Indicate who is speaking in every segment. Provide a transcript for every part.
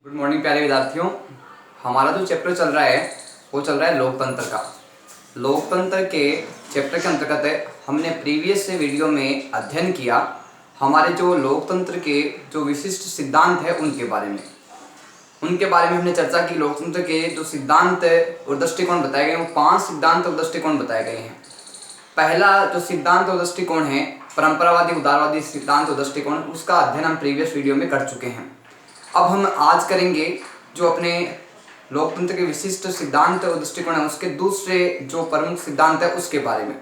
Speaker 1: Good morning प्यारे विद्यार्थियों। हमारा जो चैप्टर चल रहा है वो चल रहा है लोकतंत्र का। लोकतंत्र के चैप्टर के अंतर्गत हमने प्रीवियस वीडियो में अध्ययन किया हमारे जो लोकतंत्र के जो विशिष्ट सिद्धांत है उनके बारे में हमने चर्चा की। लोकतंत्र के जो सिद्धांत और दृष्टिकोण बताए गए वो 5 सिद्धांत और दृष्टिकोण बताए गए हैं। पहला जो सिद्धांत और दृष्टिकोण है परंपरावादी उदारवादी सिद्धांत और दृष्टिकोण, उसका अध्ययन हम प्रीवियस वीडियो में कर चुके हैं। अब हम आज करेंगे जो अपने लोकतंत्र के विशिष्ट सिद्धांत और दृष्टिकोण है उसके दूसरे जो प्रमुख सिद्धांत है उसके बारे में।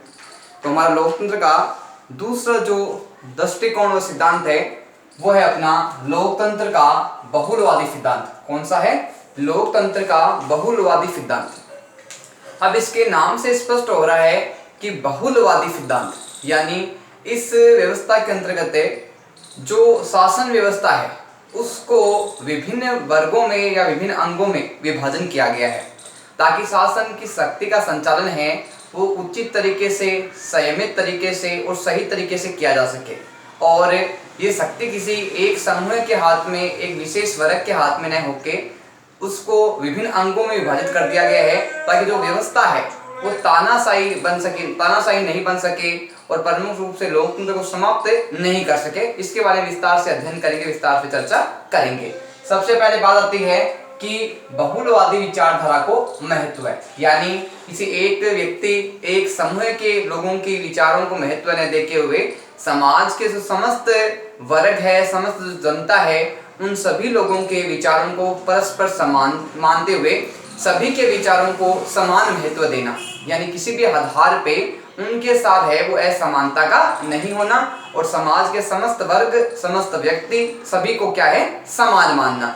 Speaker 1: तो हमारा लोकतंत्र का दूसरा जो दृष्टिकोण और सिद्धांत है वो है अपना लोकतंत्र का बहुलवादी सिद्धांत। कौन सा है? लोकतंत्र का बहुलवादी सिद्धांत। अब इसके नाम से स्पष्ट हो रहा है कि बहुलवादी सिद्धांत यानी इस व्यवस्था के अंतर्गत जो शासन व्यवस्था है उसको विभिन्न वर्गों में या विभिन्न अंगों में विभाजन किया गया है ताकि शासन की शक्ति का संचालन है वो उचित तरीके से, संयमित तरीके से और सही तरीके से किया जा सके। और ये शक्ति किसी एक समूह के हाथ में, एक विशेष वर्ग के हाथ में न होके उसको विभिन्न अंगों में विभाजित कर दिया गया है ताकि जो व्यवस्था है वो तानाशाही नहीं बन सके और प्रमुख रूप से लोकतंत्र को समाप्त नहीं कर सके। इसके बारे में विस्तार से अध्ययन करेंगे, विस्तार से चर्चा करेंगे। सबसे पहले बात आती है कि बहुलवादी विचारधारा को महत्व है, यानी किसी एक व्यक्ति, एक समूह के लोगों की विचारों को महत्व न देते हुए समाज के जो समस्त वर्ग है, समस्त जनता है, उन सभी लोगों के विचारों को परस्पर समान मानते हुए सभी के विचारों को समान महत्व देना, यानी किसी भी आधार पे उनके साथ है वो असमानता का नहीं होना और समाज के समस्त वर्ग, समस्त व्यक्ति सभी को क्या है समान मानना।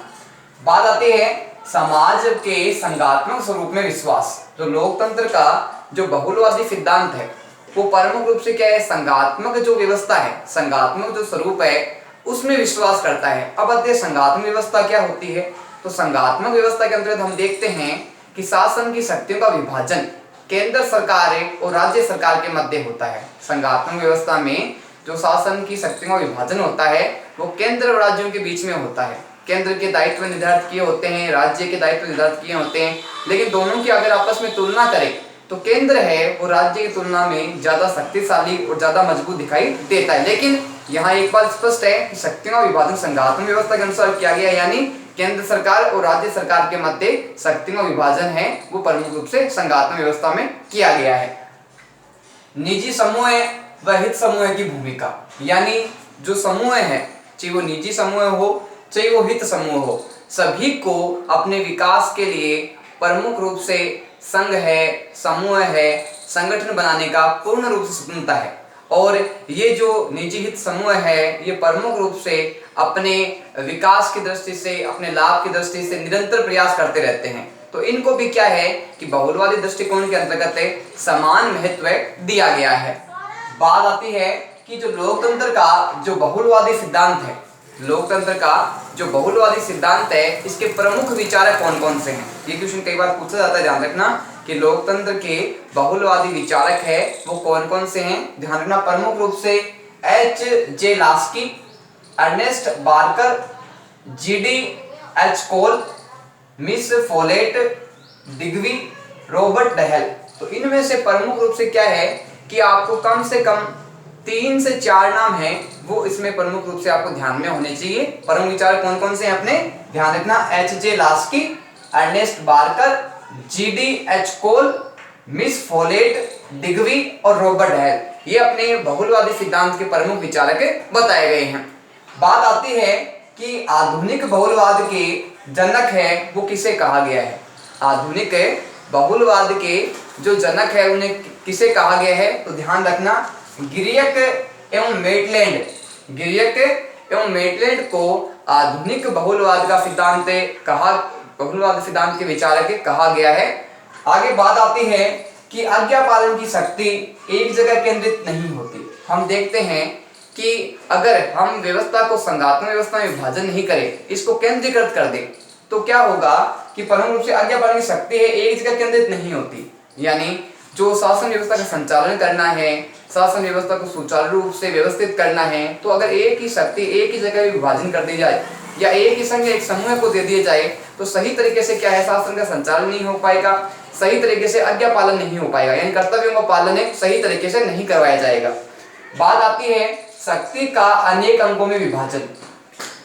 Speaker 1: बात आती है समाज के संघात्मक स्वरूप में विश्वास। जो लोकतंत्र का जो बहुलवादी सिद्धांत है वो प्रमुख रूप से क्या है, संघात्मक जो व्यवस्था है, संघात्मक जो स्वरूप है उसमें विश्वास करता है। अब आते हैं संघात्मक व्यवस्था क्या होती है। तो संघात्मक व्यवस्था के अंतर्गत हम देखते हैं कि शासन की शक्तियों का विभाजन केंद्र सरकार और राज्य सरकार के मध्य होता है। संघात्मक व्यवस्था में जो शासन की शक्तियों का विभाजन होता है वो केंद्र और राज्यों के बीच में होता है। केंद्र के दायित्व निर्धारित किए होते हैं, राज्य के दायित्व निर्धारित किए होते हैं, लेकिन दोनों की अगर आपस में तुलना करें तो केंद्र है वो राज्य की तुलना में ज्यादा शक्तिशाली और ज्यादा मजबूत दिखाई देता है। लेकिन यहाँ एक बात स्पष्ट है कि शक्तियों का विभाजन संघात्मक व्यवस्था के अनुसार किया गया, यानी केंद्र सरकार और राज्य सरकार के मध्य शक्तियों का विभाजन है वो प्रमुख रूप से संघात्मक व्यवस्था में किया गया है। निजी समूह व हित समूह की भूमिका, यानी जो समूह है चाहे वो निजी समूह हो चाहे वो हित समूह हो, सभी को अपने विकास के लिए प्रमुख रूप से संघ है, समूह है, संगठन बनाने का पूर्ण रूप से स्वतंत्रता है। और ये जो निजी हित समूह है ये प्रमुख रूप से अपने विकास की दृष्टि से, अपने लाभ की दृष्टि से निरंतर प्रयास करते रहते हैं। तो इनको भी क्या है कि बहुलवादी दृष्टिकोण के अंतर्गत समान महत्व दिया गया है। बात आती है कि जो लोकतंत्र का जो बहुलवादी सिद्धांत है, लोकतंत्र का जो बहुलवादी सिद्धांत है इसके प्रमुख विचारक कौन कौन से हैं। ये क्वेश्चन कई बार पूछा जाता है, ध्यान रखना कि लोकतंत्र के बहुलवादी विचारक है वो कौन कौन से हैं। ध्यान रखना प्रमुख रूप से H.J. Laski, Ernest Barker, G.D.H. Cole, Miss Follett, Duguit, Robert Dahl. तो इनमें से प्रमुख रूप से क्या है कि आपको कम से कम 3 से 4 नाम हैं वो इसमें प्रमुख रूप से आपको ध्यान में होने चाहिए। प्रमुख विचारक कौन कौन से हैं अपने ध्यान रखना, H.J. Laski, Ernest Barker, G.D.H. Cole, Miss Follett, Duguit और रॉबर्ट डहेल। ये अपने बहुलवादी सिद्धांत के प्रमुख विचारक बताए गए हैं। बात आती है कि आधुनिक बहुलवाद के जनक है वो किसे कहा गया है। आधुनिक बहुलवाद के जो जनक है उन्हें किसे कहा गया है। तो ध्यान रखना गिरियक एवं मेटलैंड, गिरियक एवं मेटलैंड को आधुनिक बहुलवाद का सिद्धांत कहा, बहुलवाद सिद्धांत के विचारक कहा गया है। आगे बात आती है कि आज्ञा पालन की शक्ति एक जगह केंद्रित नहीं होती। हम देखते हैं कि अगर हम व्यवस्था को संघात्मक व्यवस्था में विभाजन नहीं करें, इसको केंद्रीकृत कर दें, तो क्या होगा कि प्रमुख रूप से आज्ञा पालन की शक्ति है एक जगह केंद्रित नहीं होती। यानी जो शासन व्यवस्था का संचालन करना है, शासन व्यवस्था को सुचारू रूप से व्यवस्थित करना है, तो अगर एक ही शक्ति एक ही जगह विभाजन कर दी जाए या एक ही संघ या एक समूह को दे दिए जाए तो सही तरीके से क्या है, शासन का संचालन नहीं हो पाएगा, सही तरीके से आज्ञा पालन नहीं हो पाएगा, यानी कर्तव्यों का पालन सही तरीके से नहीं करवाया जाएगा। बात आती है शक्ति का अनेक अंगों में विभाजन।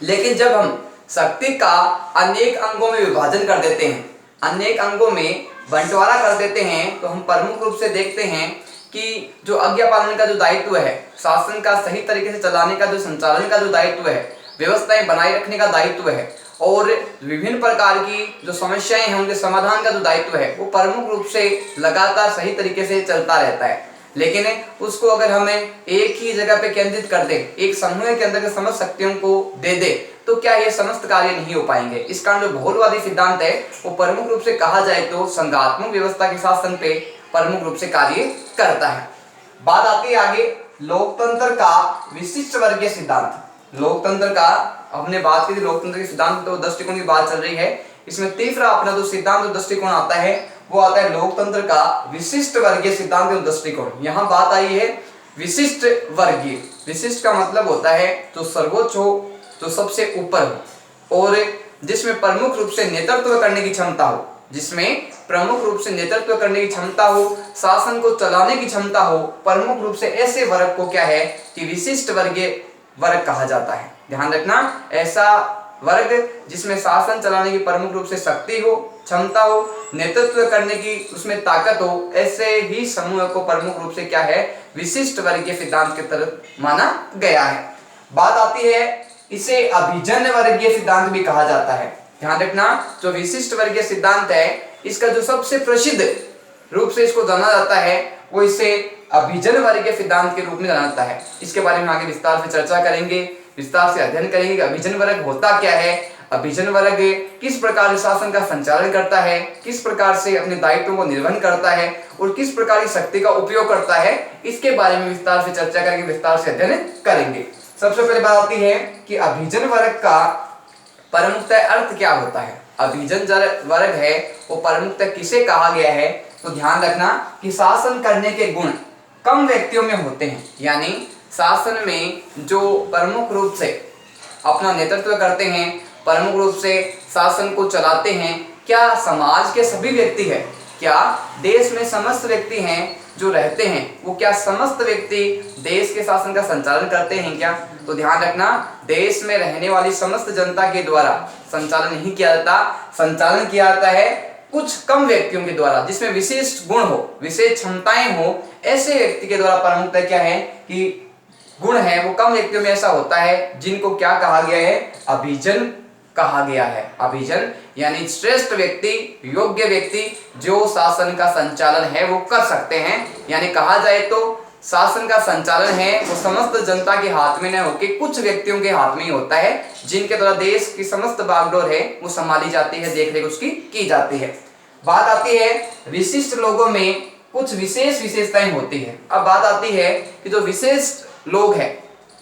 Speaker 1: लेकिन जब हम शक्ति का अनेक अंगों में विभाजन कर देते हैं, अनेक अंगों में बंटवारा कर देते हैं, तो हम प्रमुख रूप से देखते हैं कि जो आज्ञा पालन का जो दायित्व है, शासन का सही तरीके से चलाने का जो संचालन का जो दायित्व है, व्यवस्थाएं बनाए रखने का दायित्व है और विभिन्न प्रकार की जो समस्याएं हैं उनके समाधान का जो दायित्व है वो प्रमुख रूप से लगातार सही तरीके से चलता रहता है। लेकिन उसको अगर हमें एक ही जगह पे केंद्रित कर दे, एक समूह के अंदर के समस्त शक्तियों को दे दे, तो क्या ये समस्त कार्य नहीं हो पाएंगे। इस कारण जो बहुलवादी सिद्धांत है वो प्रमुख रूप से कहा जाए तो संघात्मक व्यवस्था के शासन पे प्रमुख रूप से कार्य करता है। बात आती है आगे लोकतंत्र का विशिष्ट वर्गीय सिद्धांत। लोकतंत्र का हमने बात की थी, लोकतंत्र के सिद्धांत तो दृष्टिकोण की बात चल रही है, इसमें तीसरा अपना जो सिद्धांत और दृष्टिकोण आता है वो आता है लोकतंत्र का विशिष्ट वर्गीय सिद्धांत और दृष्टिकोण। यहाँ बात आई है विशिष्ट वर्गीय। विशिष्ट का मतलब होता है जो सर्वोच्च हो, जो सबसे ऊपर हो और जिसमें प्रमुख रूप से नेतृत्व करने की क्षमता हो, जिसमें प्रमुख रूप से नेतृत्व करने की क्षमता हो, शासन को चलाने की क्षमता हो, प्रमुख रूप से ऐसे वर्ग को क्या है कि विशिष्ट वर्गीय वर्ग कहा जाता है। ध्यान रखना, ऐसा वर्ग जिसमें शासन चलाने की प्रमुख रूप से शक्ति हो, क्षमता हो, नेतृत्व करने की उसमें ताकत हो, ऐसे ही समूह को प्रमुख रूप से क्या है विशिष्ट वर्गीय सिद्धांत के तरफ माना गया है। बात आती है इसे अभिजन्य वर्गीय सिद्धांत भी कहा जाता है। ध्यान रखना, जो विशिष्ट वर्गीय सिद्धांत है इसका जो सबसे प्रसिद्ध रूप से इसको जाना जाता है वो इसे अभिजन्य वर्गीय सिद्धांत के रूप में जाना जाता है। इसके बारे में आगे विस्तार से चर्चा करेंगे, विस्तार से अध्ययन करेंगे कि अभिजन्य वर्ग होता क्या है, अभिजन्य वर्ग किस प्रकार से शासन का संचालन करता है, किस प्रकार से अपने दायित्वों को निर्वहन करता है और किस प्रकार की शक्ति का उपयोग करता है। इसके बारे में विस्तार से चर्चा करेंगे, विस्तार से अध्ययन करेंगे। सबसे पहले बात आती है कि अभिजन वर्ग का प्रमुखतः अर्थ क्या होता है। अभिजन वर्ग है वो प्रमुखतः किसे कहा गया है, तो ध्यान रखना कि शासन करने के गुण कम व्यक्तियों में होते हैं, यानी शासन में जो प्रमुख रूप से अपना नेतृत्व करते हैं, प्रमुख रूप से शासन को चलाते हैं, क्या समाज के सभी व्यक्ति है, क्या देश में समस्त व्यक्ति हैं जो रहते हैं, वो क्या समस्त व्यक्ति देश के शासन का संचालन करते हैं क्या। तो ध्यान रखना, देश में रहने वाली समस्त जनता के द्वारा संचालन नहीं किया जाता, संचालन किया जाता है कुछ कम व्यक्तियों के द्वारा जिसमें विशिष्ट गुण हो, विशेष क्षमताएं हो, ऐसे व्यक्ति के द्वारा प्रमुखतः क्या है कि गुण है वो कम व्यक्तियों में ऐसा होता है जिनको क्या कहा गया है, अभिजन कहा गया है। अभिजन यानी श्रेष्ठ व्यक्ति, योग्य व्यक्ति जो शासन का संचालन है वो कर सकते हैं, यानी कहा जाए तो शासन का संचालन है वो समस्त जनता के हाथ में न होकर कुछ व्यक्तियों के हाथ में ही होता है जिनके द्वारा देश की समस्त बागडोर है वो संभाली जाती है, देखरेख उसकी की जाती है। बात आती है विशिष्ट लोगों में कुछ विशेष विशेषताएं होती है। अब बात आती है कि जो विशेष लोग हैं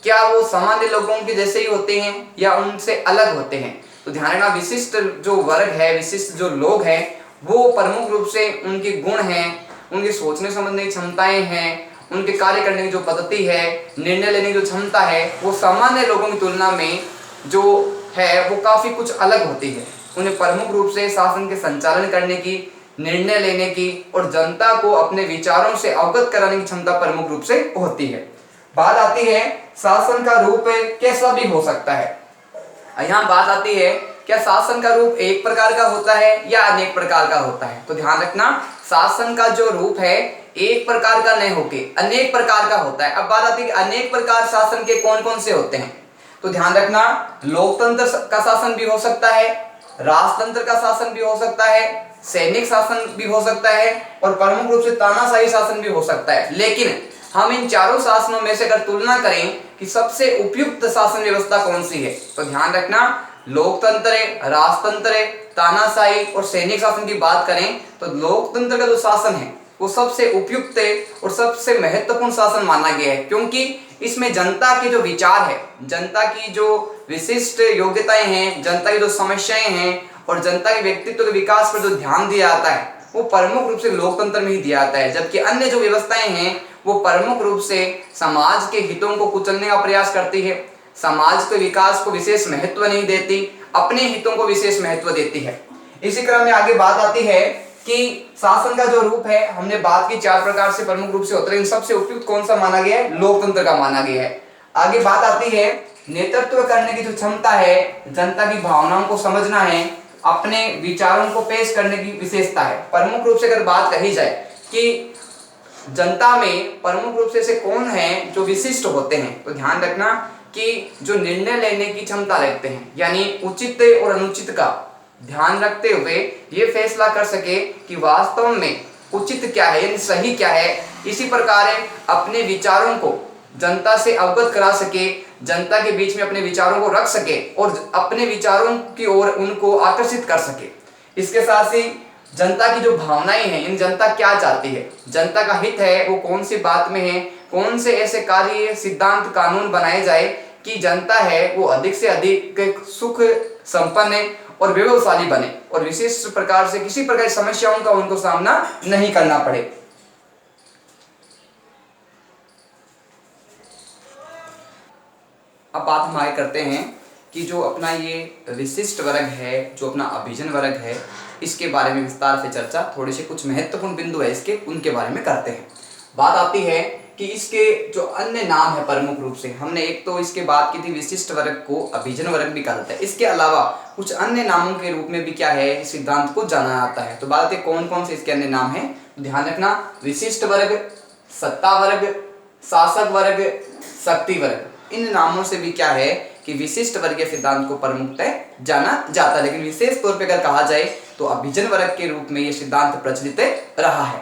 Speaker 1: क्या वो सामान्य लोगों के जैसे ही होते हैं या उनसे अलग होते हैं। तो ध्यान रखना, विशिष्ट जो वर्ग है, विशिष्ट जो लोग हैं वो प्रमुख रूप से उनके गुण हैं, उनके सोचने समझने की क्षमताएं हैं, उनके कार्य करने की जो पद्धति है, निर्णय लेने की जो क्षमता है वो सामान्य लोगों की तुलना में जो है वो काफी कुछ अलग होती है। उन्हें प्रमुख रूप से शासन के संचालन करने की, निर्णय लेने की और जनता को अपने विचारों से अवगत कराने की क्षमता प्रमुख रूप से होती है। बात आती है शासन का रूप कैसा भी हो सकता है। यहाँ बात आती है क्या शासन का रूप एक प्रकार का होता है या अनेक प्रकार का होता है। तो ध्यान रखना, शासन का जो रूप है एक प्रकार का नहीं होके अनेक प्रकार का होता है। अब बात आती है कि अनेक प्रकार शासन के कौन कौन से होते हैं। तो ध्यान रखना, लोकतंत्र का शासन भी हो सकता है, राजतंत्र का शासन भी हो सकता है, सैनिक शासन भी हो सकता है और प्रमुख रूप से तानाशाही शासन भी हो सकता है। लेकिन हम इन चारों शासनों में से अगर तुलना करें कि सबसे उपयुक्त शासन व्यवस्था कौन सी है, तो ध्यान रखना लोकतंत्र, राजतंत्र, तानाशाही और सैनिक शासन की बात करें तो लोकतंत्र का जो शासन है वो सबसे उपयुक्त और सबसे महत्वपूर्ण शासन माना गया है, क्योंकि इसमें जनता के जो विचार है, जनता की जो विशिष्ट योग्यताएं हैं, जनता की जो समस्याएं हैं और जनता के व्यक्तित्व के विकास पर जो ध्यान दिया जाता है वो प्रमुख रूप से लोकतंत्र में ही दिया जाता है। जबकि अन्य जो व्यवस्थाएं हैं वो प्रमुख रूप से समाज के हितों को कुचलने का प्रयास करती है, समाज के विकास को विशेष महत्व नहीं देती, अपने हितों को विशेष महत्व देती है। इसी क्रम में आगे बात आती है कि शासन का जो रूप है, हमने बात की 4 प्रकार से प्रमुख रूप से होते हैं, इन सबसे उपयुक्त कौन सा माना गया है? लोकतंत्र का माना गया है। आगे बात आती है नेतृत्व करने की जो क्षमता है, जनता की भावनाओं को समझना है, अपने विचारों को पेश करने की विशेषता है। प्रमुख रूप से अगर बात कही जाए कि जनता में प्रमुख रूप से ऐसे कौन हैं जो विशिष्ट होते हैं, तो ध्यान रखना कि जो निर्णय लेने की क्षमता रखते हैं, यानी उचित और अनुचित का ध्यान रखते हुए ये फैसला कर सके कि वास्तव में उचित क्या है, यानी सही क्या है। इसी प्रकार अपने विचारों को जनता से अवगत करा सके, जनता के बीच में अपने विचारों को रख सके और अपने विचारों की ओर उनको आकर्षित कर सके। इसके साथ ही जनता की जो भावनाएं हैं, इन जनता क्या चाहती है, जनता का हित है वो कौन सी बात में है, कौन से ऐसे कार्य सिद्धांत कानून बनाए जाए कि जनता है वो अधिक से अधिक सुख संपन्न और वैभवशाली बने और विशेष प्रकार से किसी प्रकार की समस्याओं का उनको सामना नहीं करना पड़े। अब बात हम आगे करते हैं कि जो अपना ये विशिष्ट वर्ग है, जो अपना अभिजन वर्ग है, इसके बारे में विस्तार से चर्चा, थोड़े से कुछ महत्वपूर्ण बिंदु है इसके, उनके बारे में करते हैं। बात आती है कि इसके जो अन्य नाम है प्रमुख रूप से, हमने एक तो इसके बात की थी विशिष्ट वर्ग को अभिजन वर्ग भी कहते हैं, इसके अलावा कुछ अन्य नामों के रूप में भी क्या है, सिद्धांत को जाना जाता है। तो बात आती है कौन कौन से इसके अन्य नाम है, ध्यान रखना, विशिष्ट वर्ग, सत्ता वर्ग, शासक वर्ग, शक्ति वर्ग। इन नामों से भी क्या है कि विशिष्ट वर्गीय सिद्धांत को प्रमुखतः जाना जाता है, लेकिन विशेष तौर पे अगर कहा जाए तो अभिजन वर्ग के रूप में यह सिद्धांत प्रचलित रहा है।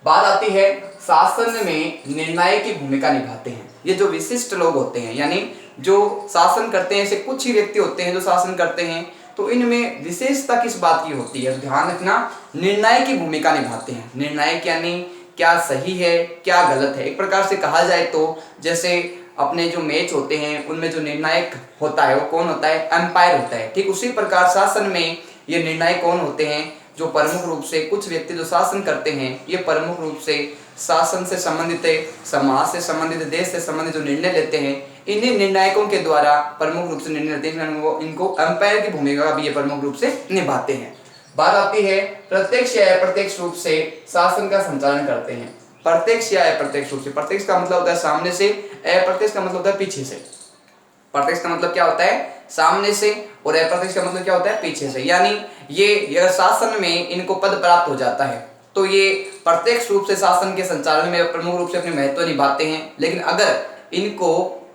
Speaker 1: बात आती है शासन में निर्णायक की भूमिका निभाते हैं ये जो विशिष्ट लोग होते हैं, यानी जो शासन करते हैं, ऐसे कुछ ही व्यक्ति होते हैं जो शासन करते हैं, तो इनमें विशेषता किस बात की होती है, ध्यान रखना, निर्णायक की भूमिका निभाते हैं। निर्णायक यानी क्या सही है क्या गलत है। एक प्रकार से कहा जाए तो जैसे अपने जो मैच होते हैं उनमें जो निर्णायक होता है वो कौन होता है, एम्पायर होता है। ठीक उसी प्रकार शासन में ये निर्णायक कौन होते हैं, जो प्रमुख रूप से कुछ व्यक्ति जो शासन करते हैं, ये प्रमुख रूप से शासन से संबंधित, समाज से संबंधित, देश से संबंधित जो निर्णय लेते हैं, इन्हीं निर्णायकों के द्वारा प्रमुख रूप से निर्णय लेते हैं, वो इनको एम्पायर की भूमिका भी ये प्रमुख रूप से निभाते हैं। बात आती है प्रत्यक्ष या अप्रत्यक्ष रूप से शासन का संचालन करते हैं। प्रत्यक्ष या अप्रत्यक्ष रूप से, प्रत्यक्ष का मतलब होता है सामने से, अप्रत्यक्ष का मतलब होता है पीछे से। प्रत्यक्ष का मतलब क्या होता है, सामने से, और अप्रत्यक्ष का मतलब क्या होता है, पीछे से। यानी ये अगर शासन में इनको पद प्राप्त हो जाता है तो ये प्रत्यक्ष रूप से शासन के संचालन में प्रमुख रूप से अपने महत्व निभाते हैं। लेकिन अगर इनको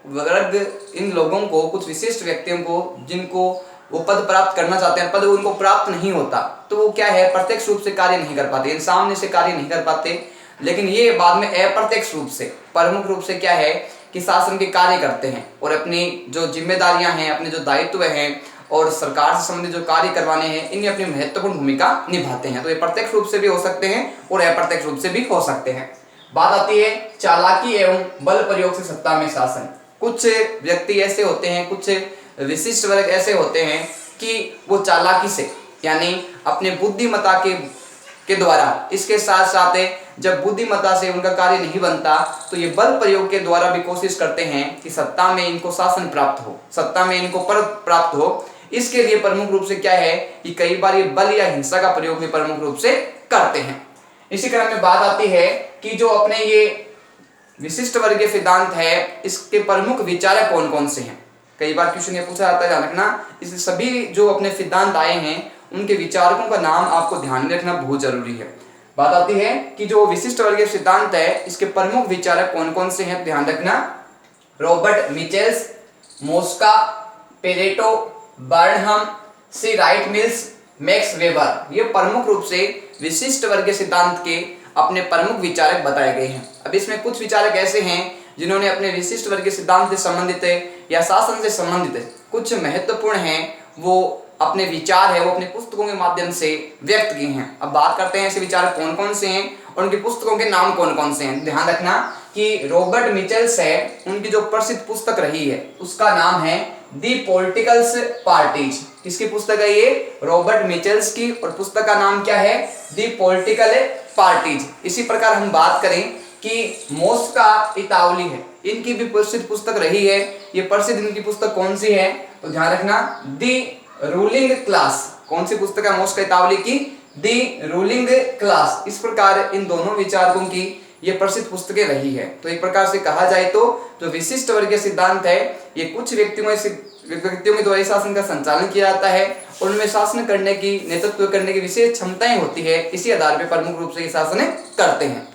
Speaker 1: वर्ग, इन लोगों को, कुछ विशिष्ट व्यक्तियों को जिनको वो पद प्राप्त करना चाहते हैं, पद उनको प्राप्त नहीं होता, तो वो क्या है, प्रत्यक्ष रूप से कार्य नहीं कर पाते, सामने से कार्य नहीं कर पाते। लेकिन ये बाद में अप्रत्यक्ष रूप से, प्रमुख रूप से क्या है कि शासन के कार्य करते हैं और अपनी जो जिम्मेदारियां हैं, अपने जो दायित्व हैं और सरकार से संबंधित जो कार्य करवाने हैं, इनमें अपनी महत्वपूर्ण भूमिका निभाते हैं। तो ये प्रत्यक्ष रूप से भी हो सकते हैं और अप्रत्यक्ष रूप से भी हो सकते हैं। बात आती है चालाकी एवं बल प्रयोग से सत्ता में शासन। कुछ व्यक्ति ऐसे होते हैं, कुछ विशिष्ट वर्ग ऐसे होते हैं कि वो चालाकी से, यानी अपने बुद्धिमत्ता के द्वारा, इसके साथ साथ जब बुद्धिमत्ता से उनका कार्य नहीं बनता तो ये बल प्रयोग के द्वारा भी कोशिश करते हैं कि सत्ता में इनको शासन प्राप्त हो, सत्ता में इनको पद प्राप्त हो। इसके लिए प्रमुख रूप से क्या है कि कई बार ये बल या हिंसा का प्रयोग भी प्रमुख रूप से करते हैं। इसी क्रम में बात आती है कि जो अपने ये विशिष्ट वर्गीय सिद्धांत है, इसके प्रमुख विचारक कौन कौन से हैं। कई बार क्वेश्चन ये पूछा जाता है, ध्यान रखना, इस सभी जो अपने सिद्धांत आए हैं उनके विचारकों का नाम आपको ध्यान में रखना बहुत जरूरी है। बात आती है कि जो विशिष्ट वर्गीय सिद्धांत है, इसके प्रमुख विचारक कौन कौन से हैं, ध्यान रखना, रॉबर्ट मिचेल्स, मोस्का, पेरेटो, बर्नहम, सी राइट मिल्स, मैक्स वेबर, ये प्रमुख रूप से विशिष्ट वर्गीय सिद्धांत के अपने प्रमुख विचारक बताए गए हैं। अब इसमें कुछ विचारक ऐसे हैं जिन्होंने अपने विशिष्ट वर्गीय सिद्धांत से संबंधित या शासन से संबंधित कुछ महत्वपूर्ण हैं, वो अपने विचार है वो अपने पुस्तकों के माध्यम से व्यक्त किए हैं। अब बात करते हैं ऐसे विचारक कौन कौन से हैं और उनकी पुस्तकों के नाम कौन कौन से हैं। ध्यान रखना कि रॉबर्ट मिचेल्स है, उनकी जो प्रसिद्ध पुस्तक रही है उसका नाम है दी पॉलिटिकल्स पार्टीज। किसकी पुस्तक है ये, रॉबर्ट मिचेल्स की, और पुस्तक का नाम क्या है, दी पॉलिटिकल पार्टीज। इसी प्रकार हम बात करें कि मोस्का इतावली है, इनकी भी प्रसिद्ध पुस्तक रही है। ये प्रसिद्ध इनकी पुस्तक कौन सी है, तो ध्यान रखना, दी रूलिंग क्लास। कौन सी पुस्तक है अमोस कैटावली की, दी रूलिंग क्लास। इस प्रकार इन दोनों विचारकों की ये प्रसिद्ध पुस्तकें रही है। तो एक प्रकार से कहा जाए तो जो विशिष्ट वर्गीय सिद्धांत है ये कुछ व्यक्तियों के द्वारा शासन का संचालन किया जाता है और उनमें शासन करने की, नेतृत्व करने की विशेष क्षमताएं होती है। इसी आधार पर प्रमुख रूप से ये शासन करते हैं।